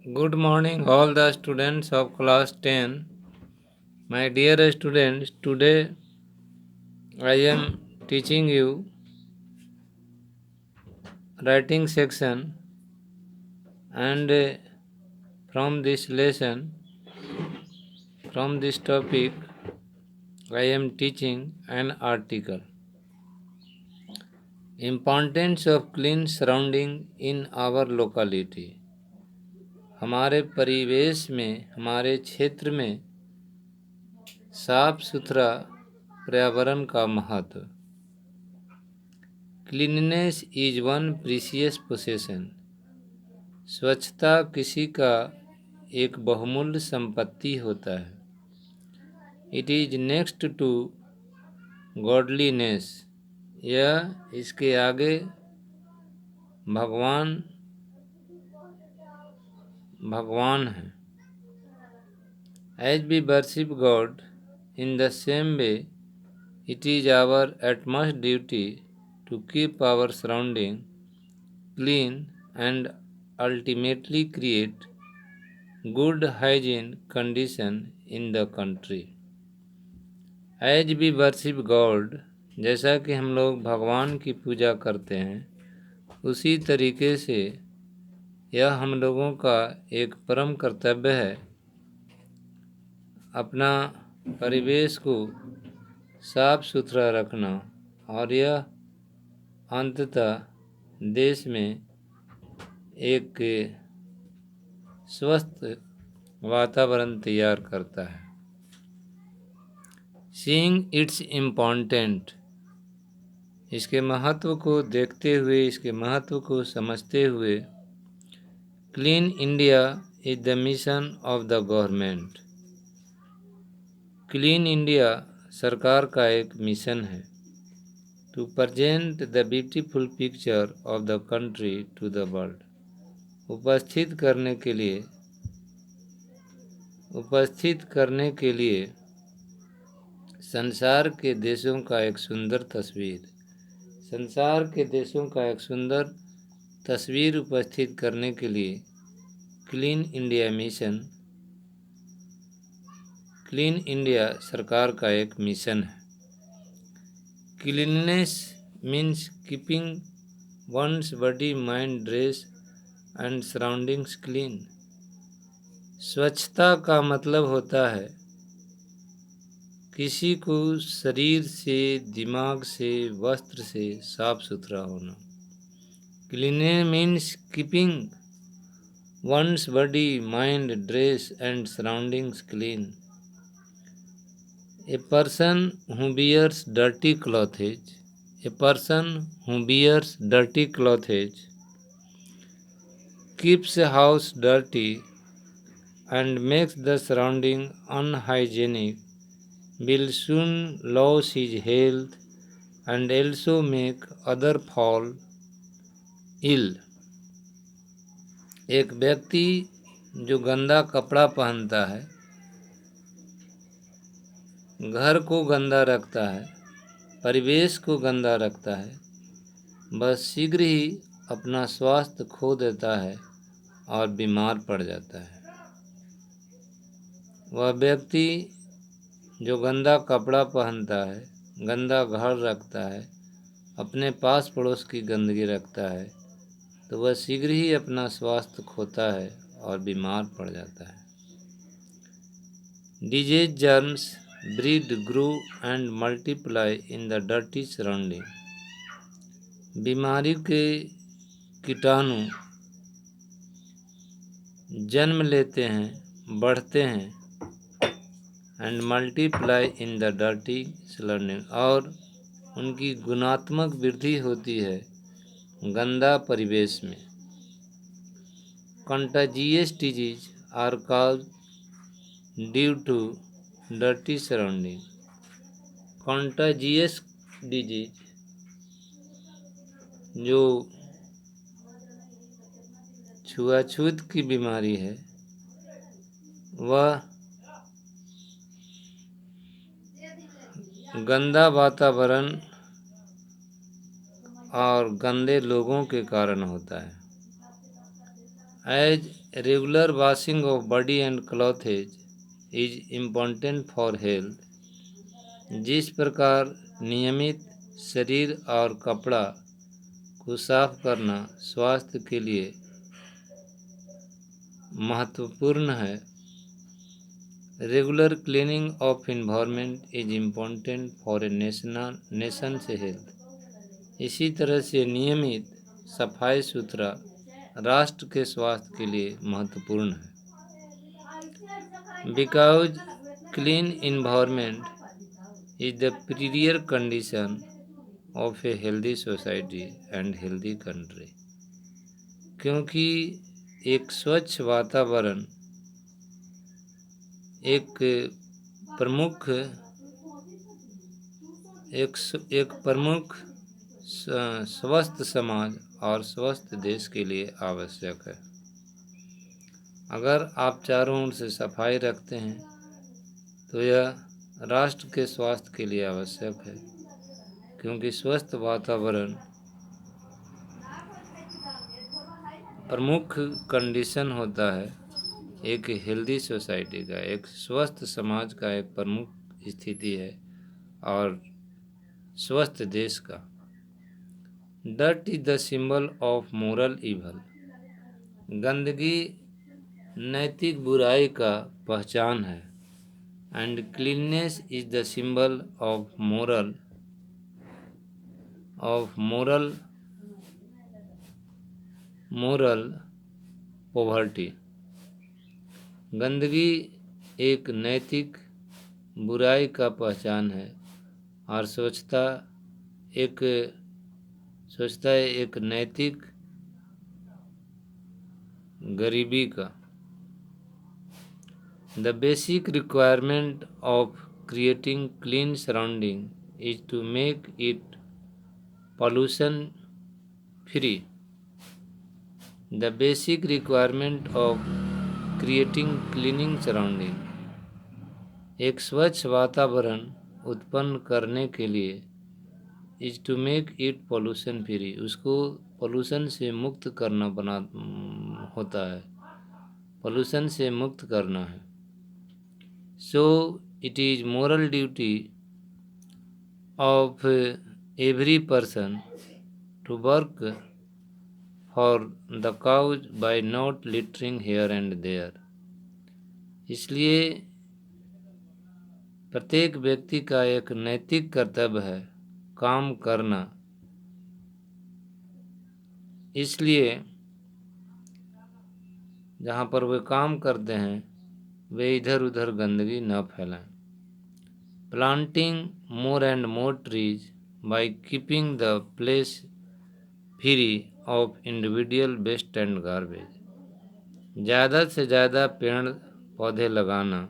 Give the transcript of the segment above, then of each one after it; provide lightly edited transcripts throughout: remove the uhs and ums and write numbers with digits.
Good morning, all the students of class 10. My dear students, today I am teaching you writing section, and from this lesson, from this topic, I am teaching an article. Importance of clean surrounding in our locality. हमारे परिवेश में, हमारे क्षेत्र में साफ सुथरा पर्यावरण का महत्व। Cleanliness is one precious possession. स्वच्छता किसी का एक बहुमूल्य संपत्ति होता है। It is next to godliness. यह इसके आगे भगवान है। As we worship God in the same way it is our utmost duty to keep our surrounding clean and ultimately create good hygiene condition in the country. As we worship God, जैसा कि हम लोग भगवान की पूजा करते हैं, उसी तरीके से यह हम लोगों का एक परम कर्तव्य है अपना परिवेश को साफ सुथरा रखना, और यह अंततः देश में एक स्वस्थ वातावरण तैयार करता है। सीइंग इट्स इम्पॉर्टेंट, इसके महत्व को देखते हुए, इसके महत्व को समझते हुए, clean India is the mission of the government. Clean India सरकार का एक मिशन है। To present the beautiful picture of the country to the world, उपस्थित करने के लिए संसार के देशों का एक सुंदर तस्वीर उपस्थित करने के लिए क्लीन इंडिया सरकार का एक मिशन है। Cleanliness means keeping one's body, mind, dress and surroundings clean. स्वच्छता का मतलब होता है किसी को शरीर से, दिमाग से, वस्त्र से साफ सुथरा होना। Cleanliness means keeping one's body, mind, dress and surroundings clean. A person who wears dirty clothes keeps a house dirty and makes the surrounding unhygienic will soon lose his health and also make other fall ill. एक व्यक्ति जो गंदा कपड़ा पहनता है, घर को गंदा रखता है, परिवेश को गंदा रखता है, वह शीघ्र ही अपना स्वास्थ्य खो देता है और बीमार पड़ जाता है। वह व्यक्ति जो गंदा कपड़ा पहनता है, गंदा घर रखता है, अपने पास पड़ोस की गंदगी रखता है, तो वह शीघ्र ही अपना स्वास्थ्य खोता है और बीमार पड़ जाता है। Disease germs breed, grow and multiply in the dirty surrounding. बीमारी के कीटाणु जन्म लेते हैं, बढ़ते हैं, and multiply in the dirty surrounding, और उनकी गुणात्मक वृद्धि होती है गंदा परिवेश में। Contagious disease are caused due to dirty surrounding. Contagious disease जो छुआछूत की बीमारी है, वह गंदा वातावरण और गंदे लोगों के कारण होता है। As regular washing of body and clothes is important for health, जिस प्रकार नियमित शरीर और कपड़ा को साफ करना स्वास्थ्य के लिए महत्वपूर्ण है, regular cleaning of environment is important for a nation से हेल्थ। इसी तरह से नियमित सफाई सुथरा राष्ट्र के स्वास्थ्य के लिए महत्वपूर्ण है। Because clean environment is the prior condition of a healthy society and healthy country. क्योंकि एक स्वच्छ वातावरण एक प्रमुख स्वस्थ समाज और स्वस्थ देश के लिए आवश्यक है। अगर आप चारों ओर से सफाई रखते हैं तो यह राष्ट्र के स्वास्थ्य के लिए आवश्यक है, क्योंकि स्वस्थ वातावरण प्रमुख कंडीशन होता है एक हेल्दी सोसाइटी का, एक स्वस्थ समाज का एक प्रमुख स्थिति है और स्वस्थ देश का। Dirt is the symbol of moral evil. गंदगी नैतिक बुराई का पहचान है। And cleanliness is the symbol of moral poverty. गंदगी एक नैतिक बुराई का पहचान है और स्वच्छता एक नैतिक गरीबी का। The basic requirement of creating clean surrounding is to make it pollution free. The basic requirement of creating cleaning surrounding, एक स्वच्छ वातावरण उत्पन्न करने के लिए is to make it pollution free, उसको पोल्यूशन से मुक्त करना होता है, पोल्यूशन से मुक्त करना है। So it is moral duty of every person to work for the cause by not littering here and there. इसलिए प्रत्येक व्यक्ति का एक नैतिक कर्तव्य है काम करना, इसलिए जहाँ पर वे काम करते हैं वे इधर उधर गंदगी न फैलाएं। Planting more and more trees by keeping the place free of individual waste and garbage. ज़्यादा से ज़्यादा पेड़ पौधे लगाना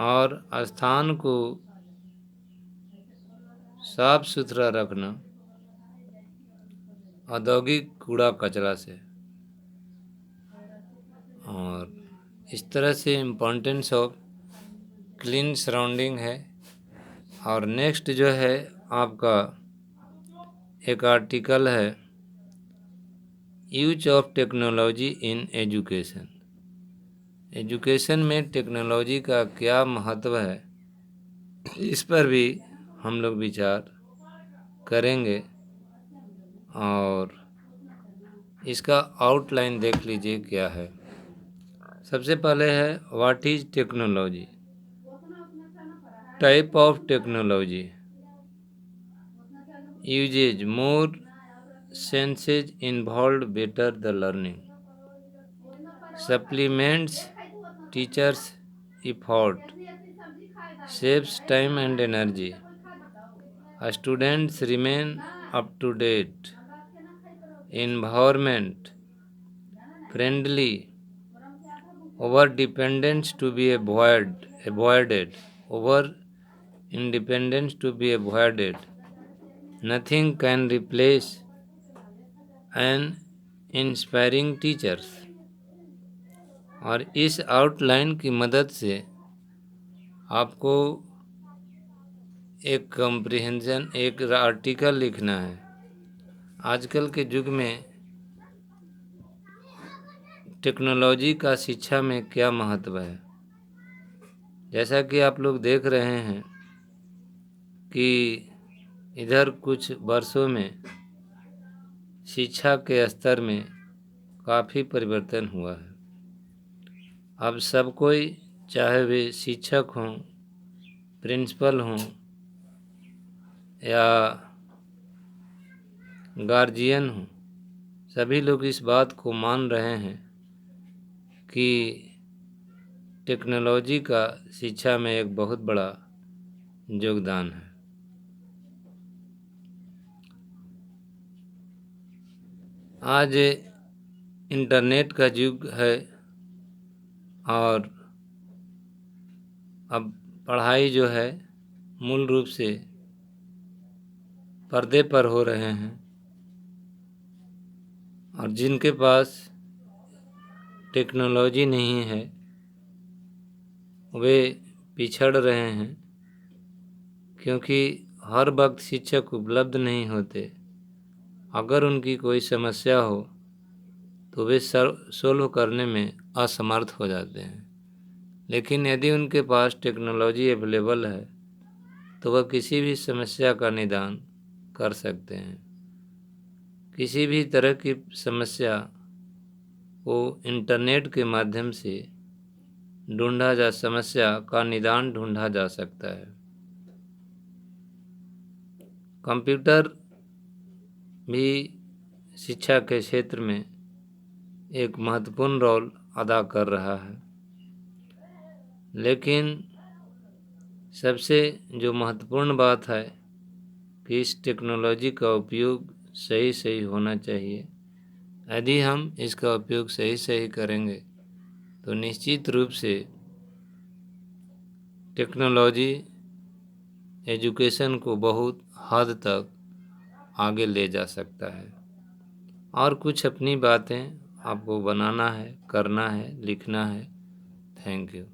और स्थान को साफ सुथरा रखना औद्योगिक कूड़ा कचरा से। और इस तरह से इम्पोर्टेंस ऑफ क्लीन सराउंडिंग है। और नेक्स्ट जो है आपका एक आर्टिकल है use of technology in education. Education में टेक्नोलॉजी का क्या महत्व है, इस पर भी हम लोग विचार करेंगे। और इसका आउटलाइन देख लीजिए क्या है। सबसे पहले है what is technology. Type of technology uses more senses involve better the learning, supplements teachers' effort, saves time and energy, students remain up to date, environment friendly, over dependence to be avoided, over independence to be avoided, nothing can replace an inspiring teachers। और इस outline की मदद से आपको एक comprehension एक article लिखना है। आजकल के युग में टेक्नोलॉजी का शिक्षा में क्या महत्व है। जैसा कि आप लोग देख रहे हैं कि इधर कुछ वर्षों में शिक्षा के स्तर में काफ़ी परिवर्तन हुआ है। अब सब कोई, चाहे वे शिक्षक हों, प्रिंसिपल हों या गार्जियन हों, सभी लोग इस बात को मान रहे हैं कि टेक्नोलॉजी का शिक्षा में एक बहुत बड़ा योगदान है। आज इंटरनेट का युग है और अब पढ़ाई जो है मूल रूप से पर्दे पर हो रहे हैं और जिनके पास टेक्नोलॉजी नहीं है वे पिछड़ रहे हैं, क्योंकि हर वक्त शिक्षक उपलब्ध नहीं होते। अगर उनकी कोई समस्या हो तो वे सोल्व करने में असमर्थ हो जाते हैं। लेकिन यदि उनके पास टेक्नोलॉजी अवेलेबल है तो वह किसी भी समस्या का निदान कर सकते हैं। किसी भी तरह की समस्या को इंटरनेट के माध्यम से समस्या का निदान ढूंढा जा सकता है। कंप्यूटर भी शिक्षा के क्षेत्र में एक महत्वपूर्ण रोल अदा कर रहा है, लेकिन सबसे जो महत्वपूर्ण बात है कि इस टेक्नोलॉजी का उपयोग सही होना चाहिए। यदि हम इसका उपयोग सही करेंगे तो निश्चित रूप से टेक्नोलॉजी एजुकेशन को बहुत हद तक आगे ले जा सकता है। और कुछ अपनी बातें आपको बनाना है, करना है, लिखना है। Thank you.